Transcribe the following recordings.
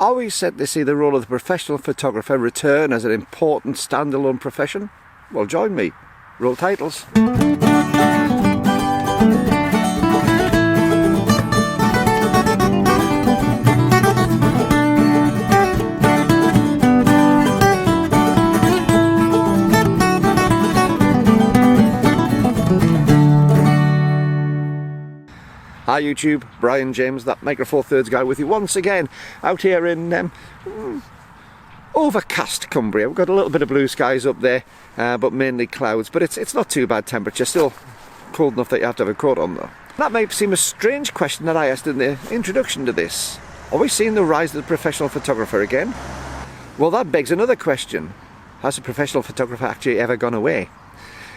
Are we set to see the role of the professional photographer return as an important standalone profession? Well, join me. Roll titles. Hi YouTube, Brian James, that Micro Four Thirds guy with you once again, out here in overcast Cumbria. We've got a little bit of blue skies up there, but mainly clouds, but it's not too bad temperature, still cold enough that you have to have a coat on though. That may seem a strange question that I asked in the introduction to this. Are we seeing the rise of the professional photographer again? Well, that begs another question. Has the professional photographer actually ever gone away?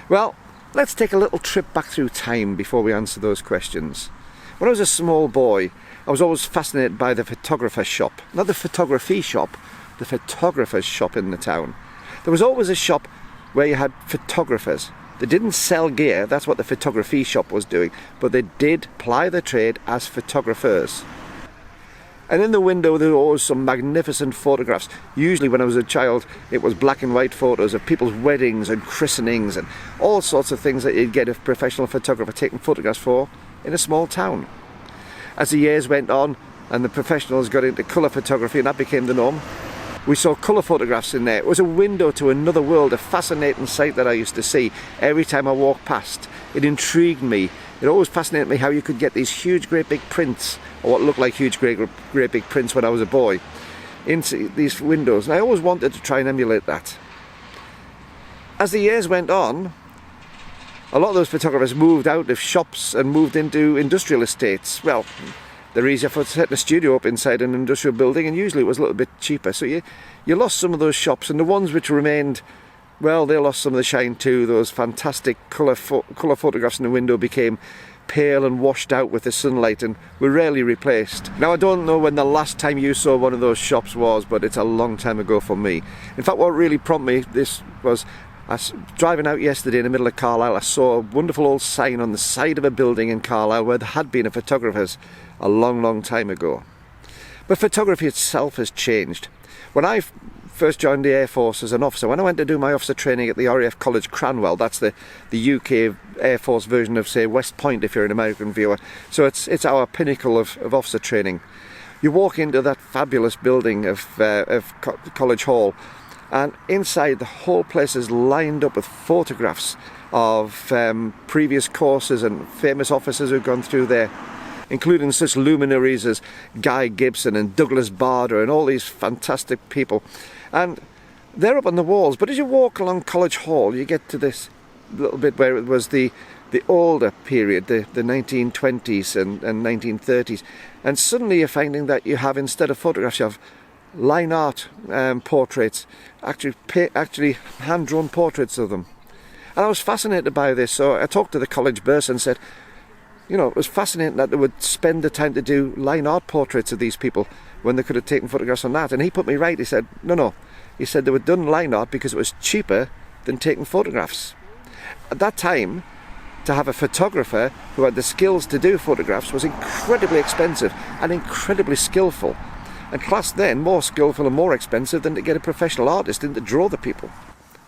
Well, let's take a little trip back through time before we answer those questions. When I was a small boy, I was always fascinated by the photographer's shop. Not the photography shop, the photographer's shop in the town. There was always a shop where you had photographers. They didn't sell gear, that's what the photography shop was doing, but they did ply their trade as photographers. And in the window there were always some magnificent photographs. Usually when I was a child it was black and white photos of people's weddings and christenings and all sorts of things that you'd get a professional photographer taking photographs for in a small town. As the years went on and the professionals got into colour photography and that became the norm, we saw colour photographs in there. It was a window to another world, a fascinating sight that I used to see every time I walked past. It intrigued me. It always fascinated me how you could get these huge great big prints, or what looked like huge great big prints when I was a boy, into these windows, and I always wanted to try and emulate that. As the years went on, a lot of those photographers moved out of shops and moved into industrial estates. Well, they're easier for setting a studio up inside an industrial building, and usually it was a little bit cheaper. So you lost some of those shops, and the ones which remained, well, they lost some of the shine too. Those fantastic colour photographs in the window became pale and washed out with the sunlight and were rarely replaced. Now, I don't know when the last time you saw one of those shops was, but it's a long time ago for me. In fact, what really prompted me this was, I was driving out yesterday in the middle of Carlisle. I saw a wonderful old sign on the side of a building in Carlisle where there had been a photographer's a long time ago. But photography itself has changed. When I first joined the Air Force as an officer, when I went to do my officer training at the RAF College Cranwell, that's the UK Air Force version of, say, West Point if you're an American viewer, so it's our pinnacle of officer training. You walk into that fabulous building of College Hall, and inside the whole place is lined up with photographs of previous courses and famous officers who've gone through there, including such luminaries as Guy Gibson and Douglas Bader and all these fantastic people. And they're up on the walls, but as you walk along College Hall you get to this little bit where it was the older period, the 1920s and 1930s, and suddenly you're finding that you have, instead of photographs, you have line art portraits, actually hand-drawn portraits of them. And I was fascinated by this, so I talked to the college bursar and said, you know, it was fascinating that they would spend the time to do line art portraits of these people when they could have taken photographs on that. And he put me right. He said, no. He said they were done line art because it was cheaper than taking photographs. At that time, to have a photographer who had the skills to do photographs was incredibly expensive and incredibly skillful. And classed then more skillful and more expensive than to get a professional artist in to draw the people.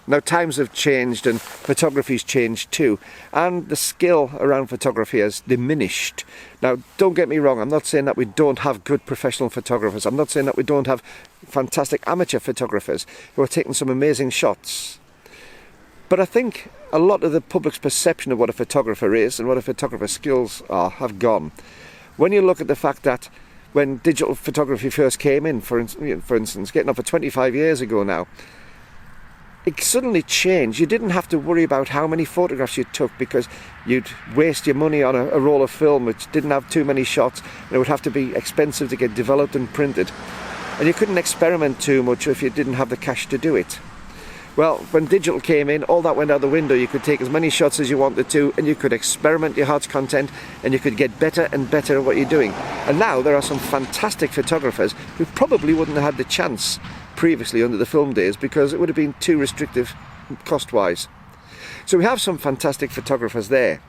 Now times have changed and photography's changed too, and the skill around photography has diminished. Now don't get me wrong, I'm not saying that we don't have good professional photographers, I'm not saying that we don't have fantastic amateur photographers who are taking some amazing shots. But I think a lot of the public's perception of what a photographer is and what a photographer's skills are have gone. When you look at the fact that when digital photography first came in, for instance, getting up for 25 years ago now, it suddenly changed. You didn't have to worry about how many photographs you took because you'd waste your money on a roll of film which didn't have too many shots, and it would have to be expensive to get developed and printed. And you couldn't experiment too much if you didn't have the cash to do it. Well, when digital came in, all that went out the window. You could take as many shots as you wanted to, and you could experiment your heart's content, and you could get better and better at what you're doing. And now there are some fantastic photographers who probably wouldn't have had the chance previously under the film days because it would have been too restrictive cost-wise. So we have some fantastic photographers there.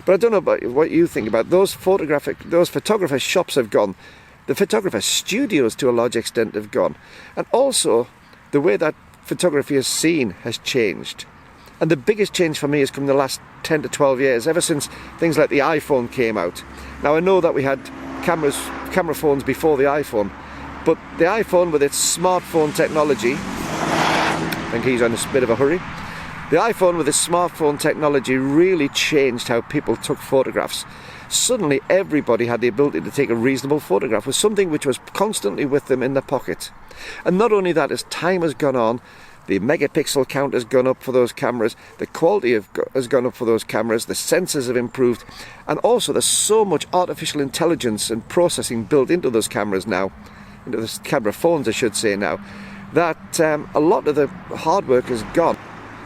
But I don't know about what you think about those photographer shops have gone. the photographer studios to a large extent have gone. And also, the way that photography is seen has changed. And the biggest change for me has come in the last 10 to 12 years, ever since things like the iPhone came out. Now, I know that we had camera phones before the iPhone, but the iPhone with its smartphone technology, I think he's on a bit of a hurry, the iPhone with its smartphone technology really changed how people took photographs. Suddenly everybody had the ability to take a reasonable photograph with something which was constantly with them in their pocket. And not only that, as time has gone on, the megapixel count has gone up for those cameras, the quality has gone up for those cameras, the sensors have improved, and also there's so much artificial intelligence and processing built into those cameras now, into the camera phones I should say now, that a lot of the hard work is gone.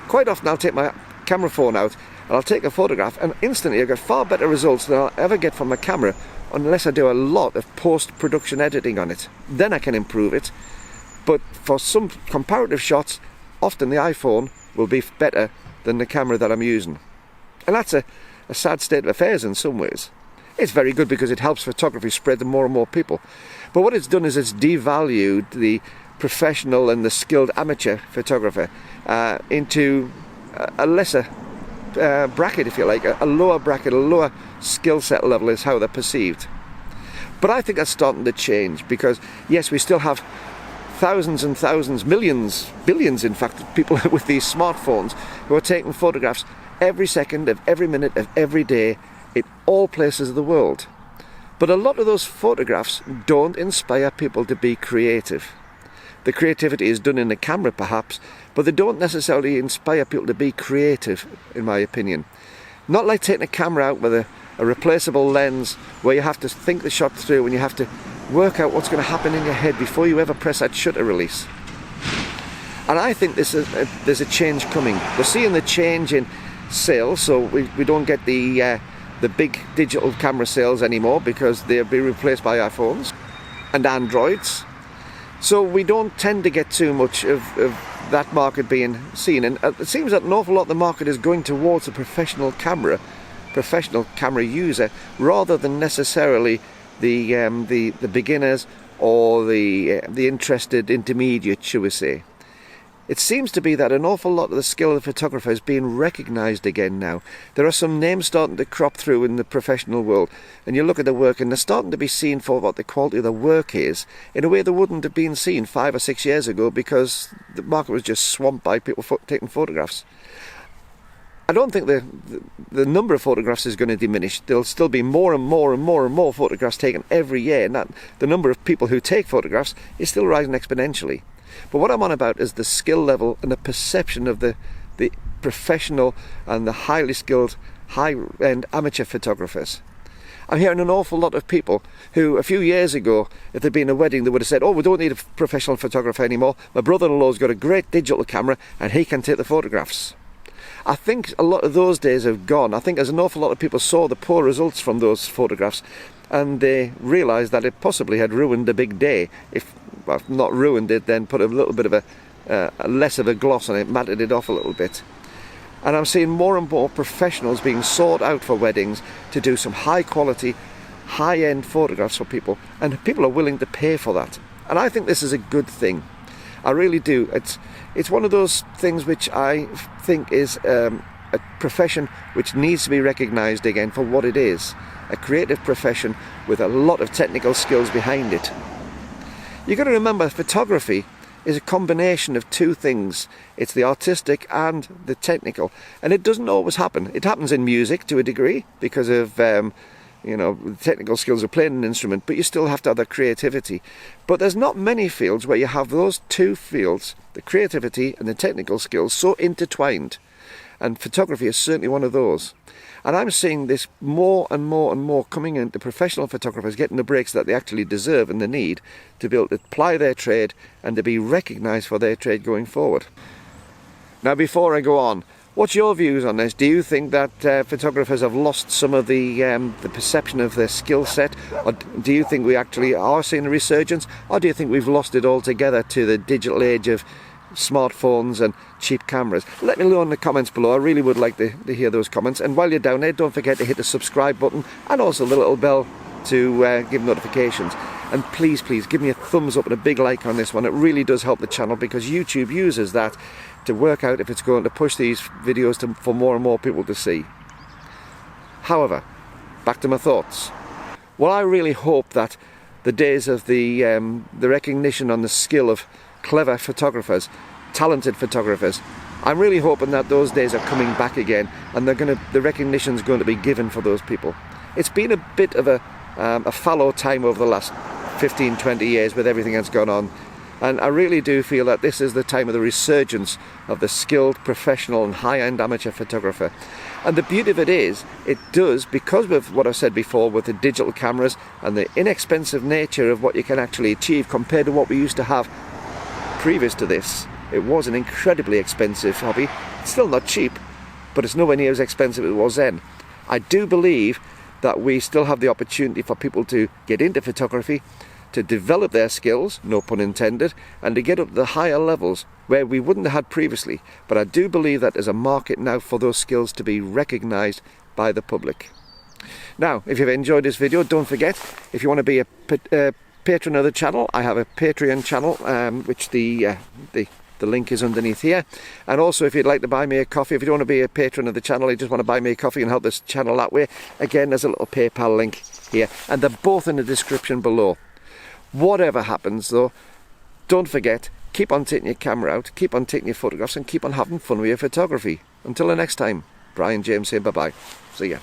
Quite often I'll take my camera phone out and I'll take a photograph, and instantly I get far better results than I'll ever get from my camera unless I do a lot of post-production editing on it. Then I can improve it. But for some comparative shots, often the iPhone will be better than the camera that I'm using. And that's a sad state of affairs in some ways. It's very good because it helps photography spread to more and more people. But what it's done is it's devalued the professional and the skilled amateur photographer into a lesser bracket, if you like, a lower bracket, a lower skill set level is how they're perceived. But I think that's starting to change, because yes, we still have thousands and thousands, millions, billions in fact, people with these smartphones who are taking photographs every second of every minute of every day in all places of the world. But a lot of those photographs don't inspire people to be creative. The creativity is done in the camera perhaps, but they don't necessarily inspire people to be creative, in my opinion. Not like taking a camera out with a replaceable lens where you have to think the shot through and you have to work out what's going to happen in your head before you ever press that shutter release. And I think there's a change coming. We're seeing the change in sales, so we don't get the big digital camera sales anymore because they'll be replaced by iPhones and Androids. So we don't tend to get too much of that market being seen, and it seems that an awful lot of the market is going towards the professional camera user, rather than necessarily the beginners or the interested intermediate, shall we say. It seems to be that an awful lot of the skill of the photographer is being recognised again now. There are some names starting to crop through in the professional world, and you look at the work and they're starting to be seen for what the quality of the work is in a way they wouldn't have been seen 5 or 6 years ago, because the market was just swamped by people taking photographs. I don't think the number of photographs is going to diminish. There'll still be more and more and more and more photographs taken every year, and that the number of people who take photographs is still rising exponentially. But what I'm on about is the skill level and the perception of the professional and the highly skilled, high-end amateur photographers. I'm hearing an awful lot of people who, a few years ago, if there'd been a wedding, they would have said, oh, we don't need a professional photographer anymore. My brother-in-law's got a great digital camera and he can take the photographs. I think a lot of those days have gone. I think there's an awful lot of people saw the poor results from those photographs, and they realised that it possibly had ruined the big day. If not ruined it, then put a little bit of a less of a gloss on it, matted it off a little bit. And I'm seeing more and more professionals being sought out for weddings to do some high quality, high-end photographs for people, and people are willing to pay for that. And I think this is a good thing. I really do. It's one of those things which I think is a profession which needs to be recognised again for what it is. A creative profession with a lot of technical skills behind it. You've got to remember, photography is a combination of two things. It's the artistic and the technical. And it doesn't always happen. It happens in music to a degree because of the technical skills of playing an instrument, but you still have to have the creativity. But there's not many fields where you have those two fields, the creativity and the technical skills, so intertwined. And photography is certainly one of those. And I'm seeing this more and more and more coming into professional photographers getting the breaks that they actually deserve and they need to be able to ply their trade and to be recognised for their trade going forward. Now, before I go on, what's your views on this? Do you think that photographers have lost some of the perception of their skill set? Or do you think we actually are seeing a resurgence? Or do you think we've lost it altogether to the digital age of smartphones and cheap cameras? Let me know in the comments below. I really would like to hear those comments. And while you're down there, don't forget to hit the subscribe button and also the little bell to give notifications. And please give me a thumbs up and a big like on this one. It really does help the channel, because YouTube uses that to work out if it's going to push these videos for more and more people to see. However, back to my thoughts. Well, I really hope that the days of the recognition on the skill of clever photographers, talented photographers, I'm really hoping that those days are coming back again, and the recognition is going to be given for those people. It's been a bit of a fallow time over the last 15-20 years with everything that's gone on, and I really do feel that this is the time of the resurgence of the skilled, professional and high-end amateur photographer. And the beauty of it is, it does, because of what I said before with the digital cameras and the inexpensive nature of what you can actually achieve compared to what we used to have previous to this. It was an incredibly expensive hobby. It's still not cheap, but it's nowhere near as expensive as it was then. I do believe that we still have the opportunity for people to get into photography, to develop their skills, no pun intended, and to get up to the higher levels where we wouldn't have had previously. But I do believe that there's a market now for those skills to be recognised by the public. Now, if you've enjoyed this video, don't forget, if you want to be a patron of the channel, I have a Patreon channel, which the link is underneath here. And also, if you'd like to buy me a coffee, if you don't want to be a patron of the channel, you just want to buy me a coffee and help this channel that way, again, there's a little PayPal link here, and they're both in the description below. Whatever happens though, don't forget, keep on taking your camera out, keep on taking your photographs, and keep on having fun with your photography. Until the next time, Brian James here, bye bye, see ya.